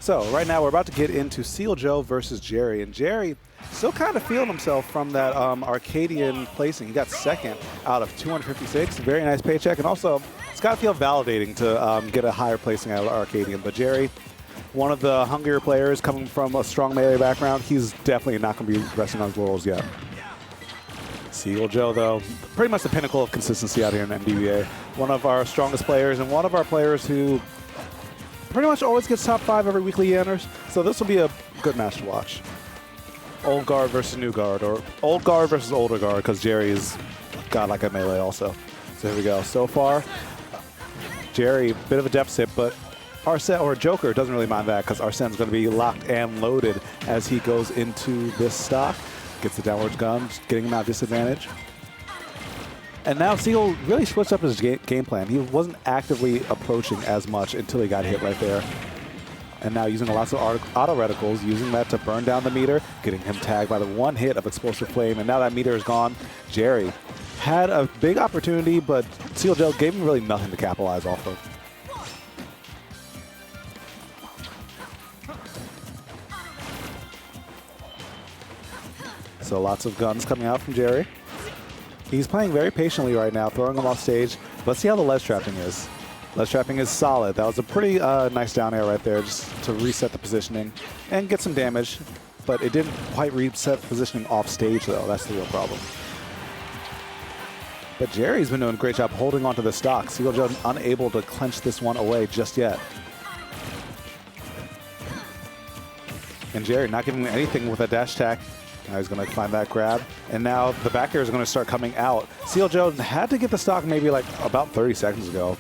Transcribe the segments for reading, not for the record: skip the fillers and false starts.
So right now we're about to get into Seal Joe versus Jerry, and Jerry still kind of feeling himself from that Arcadian placing. He got second out of 256, very nice paycheck, and also it's got to feel validating to get a higher placing out of Arcadian. But Jerry, one of the hungrier players coming from a strong melee background, he's definitely not going to be resting on his laurels yet. Seagull Joe, though, pretty much the pinnacle of consistency out here in MDBA. One of our strongest players and one of our players who pretty much always gets top 5 every weekly enters, so this will be a good match to watch. Old guard versus new guard, or old guard versus older guard, because Jerry's got like a melee also. So here we go. So far, Jerry, bit of a deficit, but Arsene, or Joker, doesn't really mind that because Arsene's going to be locked and loaded as he goes into this stock. Gets the downwards gun, getting him out of disadvantage. And now Seagull really switched up his game plan. He wasn't actively approaching as much until he got hit right there. And now using lots of auto reticles, using that to burn down the meter, getting him tagged by the one hit of Explosive Flame. And now that meter is gone. Jerry had a big opportunity, but Seagull Joe gave him really nothing to capitalize off of. So lots of guns coming out from Jerry. He's playing very patiently right now, throwing them off stage. Let's see how the ledge trapping is. Ledge trapping is solid. That was a pretty nice down air right there, just to reset the positioning and get some damage. But it didn't quite reset positioning off stage, though. That's the real problem. But Jerry's been doing a great job holding onto the stock. Seagull Joe unable to clench this one away just yet. And Jerry not giving him anything with a dash attack. Now he's going to find that grab. And now the back air is going to start coming out. Seagull Joe had to get the stock maybe like about 30 seconds ago.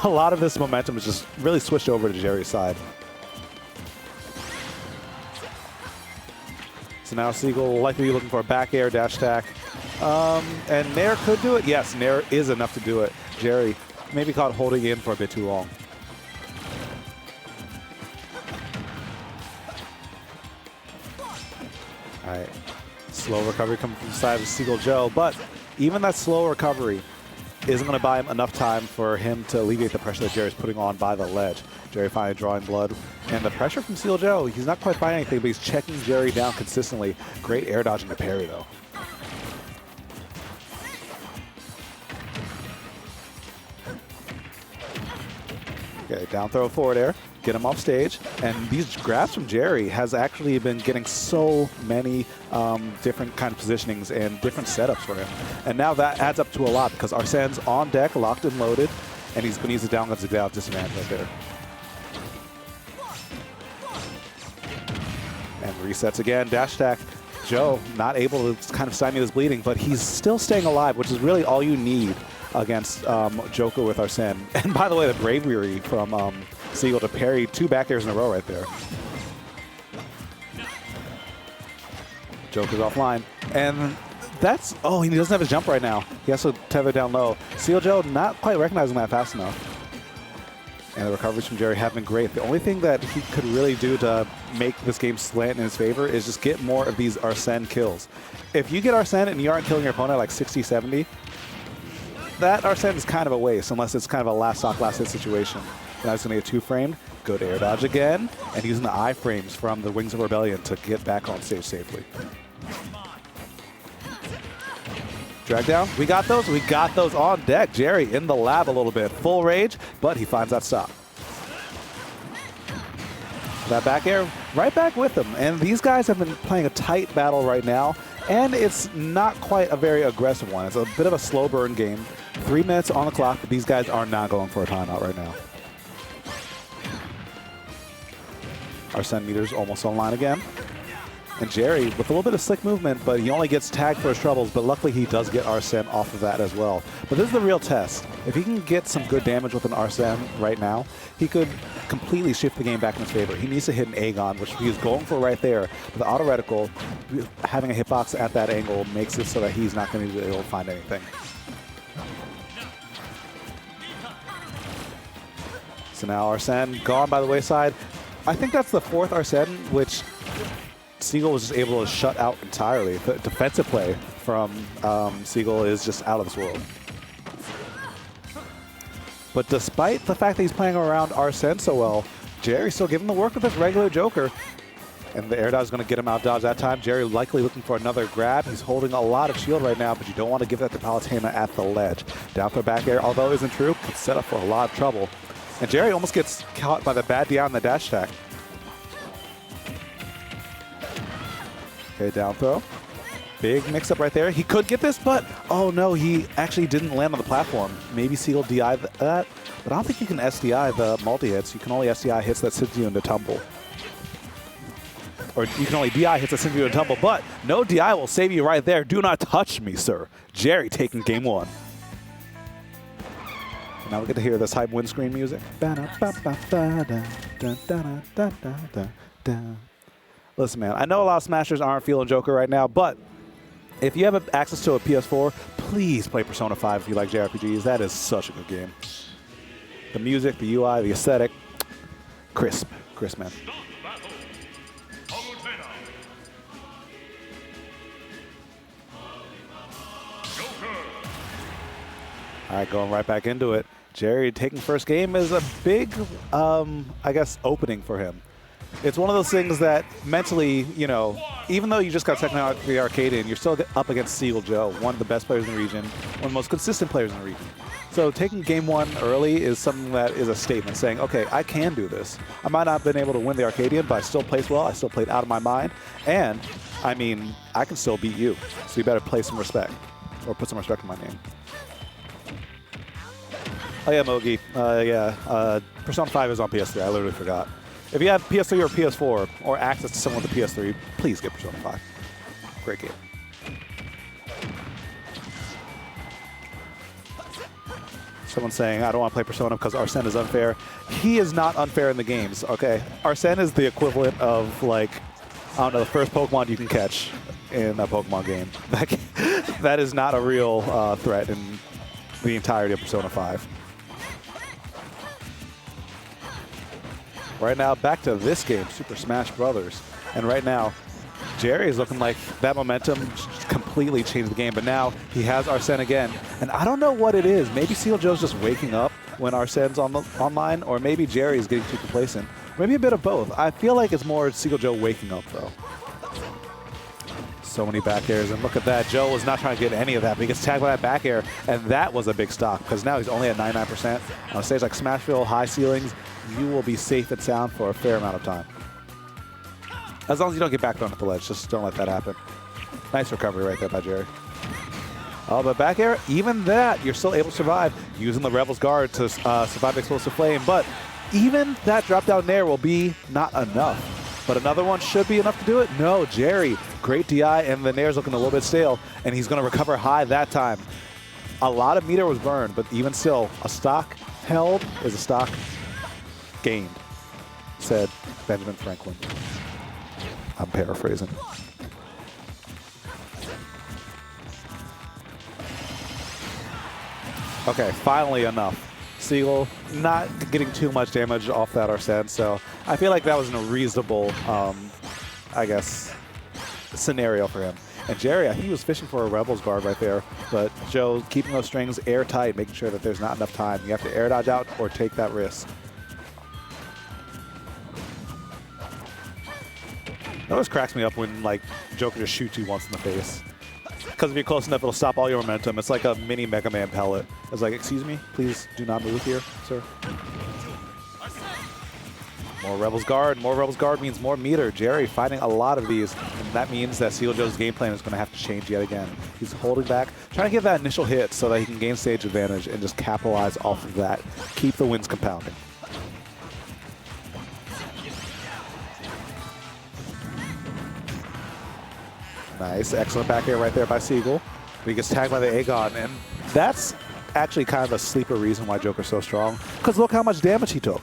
A lot of this momentum is just really switched over to Jerry's side. So now Seagull will likely be looking for a back air dash attack. And Nair could do it. Yes, Nair is enough to do it. Jerry maybe caught holding in for a bit too long. All right. Slow recovery coming from the side of Seagull Joe, but even that slow recovery isn't going to buy him enough time for him to alleviate the pressure that Jerry's putting on by the ledge. Jerry finally drawing blood. And the pressure from Seagull Joe, he's not quite finding anything, but he's checking Jerry down consistently. Great air dodging the parry, though. Okay, down throw forward air. Get him off stage, and these grabs from Jerry has actually been getting so many different kind of positionings and different setups for him. And now that adds up to a lot because Arsene's on deck, locked and loaded, and he's going to use the down guns to get out disadvantage right there. And resets again, dash attack. Joe not able to kind of stymie this bleeding, but he's still staying alive, which is really all you need against Joker with Arsene. And by the way, the bravery from Seagull to parry 2 back airs in a row right there. Joker's offline. And that's, oh, he doesn't have his jump right now. He has to tether down low. Seagull Joe not quite recognizing that fast enough. And the recoveries from Jerry have been great. The only thing that he could really do to make this game slant in his favor is just get more of these Arsene kills. If you get Arsene and you aren't killing your opponent like 60, 70, that Arsene is kind of a waste unless it's kind of a last stock, last hit situation. Now he's going to get 2-framed, good air dodge again, and using the iframes from the Wings of Rebellion to get back on stage safely. Drag down, we got those on deck. Jerry in the lab a little bit, full rage, but he finds that stop. That back air, right back with him. And these guys have been playing a tight battle right now, and it's not quite a very aggressive one. It's a bit of a slow burn game. 3 minutes on the clock, but these guys are not going for a timeout right now. Arsene meter's almost online again. And Jerry with a little bit of slick movement, but he only gets tagged for his troubles, but luckily he does get Arsene off of that as well. But this is the real test. If he can get some good damage with an Arsene right now, he could completely shift the game back in his favor. He needs to hit an Aegon, which he is going for right there. But the auto reticle, having a hitbox at that angle makes it so that he's not going to be able to find anything. So now Arsene gone by the wayside. I think that's the 4th Arsene, which Seagull was just able to shut out entirely. The defensive play from Seagull is just out of this world. But despite the fact that he's playing around Arsene so well, Jerry still giving the work with his regular Joker. And the air dodge is going to get him out dodge that time. Jerry likely looking for another grab. He's holding a lot of shield right now, but you don't want to give that to Palutena at the ledge. Down throw back air, although it isn't true, could set up for a lot of trouble. And Jerry almost gets caught by the bad DI on the dash attack. Okay, down throw. Big mix-up right there. He could get this, but oh no, he actually didn't land on the platform. Maybe Seagull DI that, but I don't think you can SDI the multi-hits. You can only SDI hits that sends you into tumble. Or you can only DI hits that sends you into tumble, but no DI will save you right there. Do not touch me, sir. Jerry taking game 1. Now we get to hear this hype windscreen music. Listen, man, I know a lot of Smashers aren't feeling Joker right now, but if you have access to a PS4, please play Persona 5 if you like JRPGs. That is such a good game. The music, the UI, the aesthetic, crisp, man. All right, going right back into it. Jerry taking first game is a big, I guess, opening for him. It's one of those things that mentally, you know, even though you just got second out the Arcadian, you're still up against Seagull Joe, one of the best players in the region, one of the most consistent players in the region. So taking game 1 early is something that is a statement saying, okay, I can do this. I might not have been able to win the Arcadian, but I still played well. I still played out of my mind. And, I mean, I can still beat you. So you better play some respect or put some respect in my name. Oh yeah, Mogi. Persona 5 is on PS3. I literally forgot. If you have PS3 or PS4 or access to someone with a PS3, please get Persona 5. Great game. Someone's saying, I don't want to play Persona because Arsene is unfair. He is not unfair in the games, okay? Arsene is the equivalent of, like, I don't know, the first Pokemon you can catch in a Pokemon game. That is not a real threat in the entirety of Persona 5. Right now, back to this game, Super Smash Brothers. And right now, Jerry is looking like that momentum just completely changed the game. But now he has Arsene again. And I don't know what it is. Maybe Seagull Joe's just waking up when Arsene's online, or maybe Jerry's getting too complacent. Maybe a bit of both. I feel like it's more Seagull Joe waking up, though. So many back airs, and look at that. Joe was not trying to get any of that, but he gets tagged by that back air, and that was a big stock, because now he's only at 99%. On a stage like Smashville, high ceilings, you will be safe and sound for a fair amount of time. As long as you don't get back thrown at the ledge, just don't let that happen. Nice recovery right there by Jerry. Oh, but back air, even that, you're still able to survive using the Rebel's Guard to survive Explosive Flame, but even that drop down there will be not enough. But another one should be enough to do it. No, Jerry, great DI, and the Nair's looking a little bit stale, and he's going to recover high that time. A lot of meter was burned, but even still, a stock held is a stock gained, said Benjamin Franklin. I'm paraphrasing. Okay, finally enough. Seagull not getting too much damage off that Arsene, so I feel like that was a reasonable, I guess, scenario for him. And Jerry, I think he was fishing for a Rebel's Guard right there, but Joe keeping those strings airtight, making sure that there's not enough time. You have to air dodge out or take that risk. It always cracks me up when, like, Joker just shoots you once in the face. Because if you're close enough, it'll stop all your momentum. It's like a mini Mega Man pellet. It's like, excuse me, please do not move here, sir. More Rebel's Guard. More Rebel's Guard means more meter. Jerry fighting a lot of these, and that means that Seagull Joe's game plan is going to have to change yet again. He's holding back, trying to get that initial hit so that he can gain stage advantage and just capitalize off of that. Keep the wins compounding. Nice, excellent back air right there by Seagull. He gets tagged by the Aegon, and that's actually kind of a sleeper reason why Joker's so strong. Because look how much damage he took.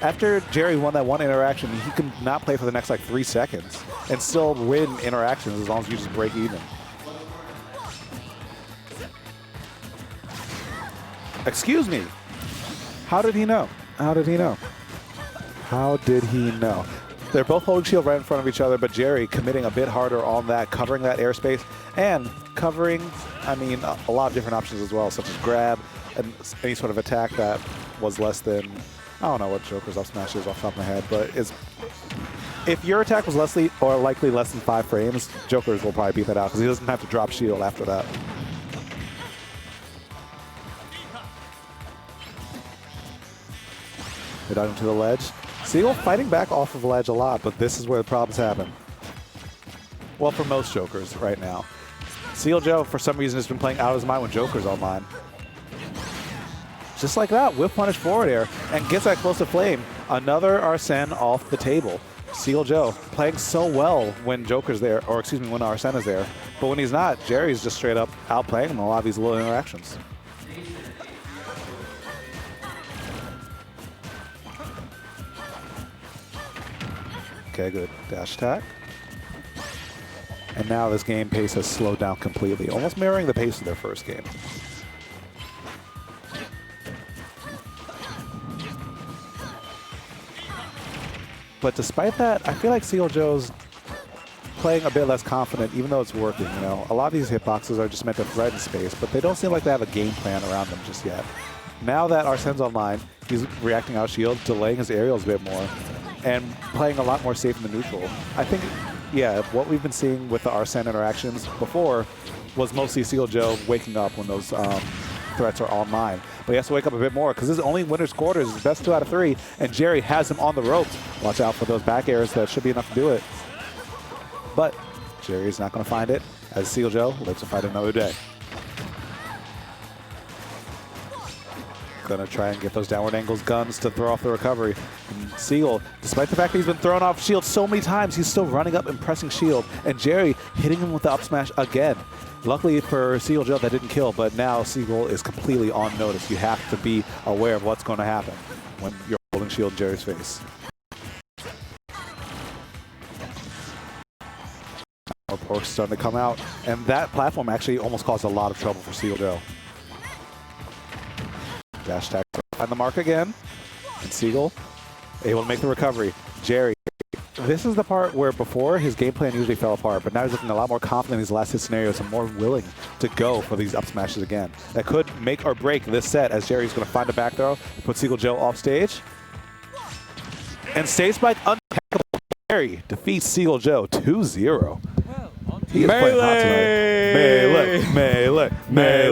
After Jerry won that one interaction, he can not play for the next like 3 seconds and still win interactions as long as you just break even. Excuse me. How did he know? How did he know? How did he know? They're both holding shield right in front of each other, but Jerry committing a bit harder on that, covering that airspace, and covering, I mean, a lot of different options as well, such as grab and any sort of attack that was less than, I don't know what Joker's up smash is off the top of my head, but if your attack was likely less than 5 frames, Joker's will probably beat that out because he doesn't have to drop shield after that. Hit out into the ledge. Seagull fighting back off of the ledge a lot, but this is where the problems happen. Well, for most Jokers right now. Seagull Joe, for some reason, has been playing out of his mind when Joker's online. Just like that, whip punish forward air, and gets that explosive flame. Another Arsene off the table. Seagull Joe playing so well when Joker's there, or excuse me, when Arsene is there. But when he's not, Jerry's just straight up outplaying him in a lot of these little interactions. Okay, good. Dash attack. And now this game pace has slowed down completely, almost mirroring the pace of their first game. But despite that, I feel like Seagull Joe's playing a bit less confident, even though it's working. You know, a lot of these hitboxes are just meant to threaten space, but they don't seem like they have a game plan around them just yet. Now that Arsene's online, he's reacting out shield, delaying his aerials a bit more, and playing a lot more safe in the neutral. I think, yeah, what we've been seeing with the Arsene interactions before was mostly Seagull Joe waking up when those threats are online. But he has to wake up a bit more because his only winner's quarters is best 2 out of 3, and Jerry has him on the ropes. Watch out for those back airs. That should be enough to do it. But Jerry's not going to find it, as Seagull Joe lives to fight another day. Gonna try and get those downward angles guns to throw off the recovery. And Seagull, despite the fact that he's been thrown off shield so many times, he's still running up and pressing shield. And Jerry hitting him with the up smash again. Luckily for Seagull Joe, that didn't kill, but now Seagull is completely on notice. You have to be aware of what's going to happen when you're holding shield in Jerry's face. More porks starting to come out, and that platform actually almost caused a lot of trouble for Seagull Joe. Dash attack on the mark again, and Seagull able to make the recovery. Jerry, this is the part where before his game plan usually fell apart, but now he's looking a lot more confident in these last hit scenarios and more willing to go for these up smashes again. That could make or break this set, as Jerry's going to find a back throw, put Seagull Joe off stage, and stage spike untackable. Jerry defeats Seagull Joe 2-0. He is playing hot tonight. Melee, melee, melee.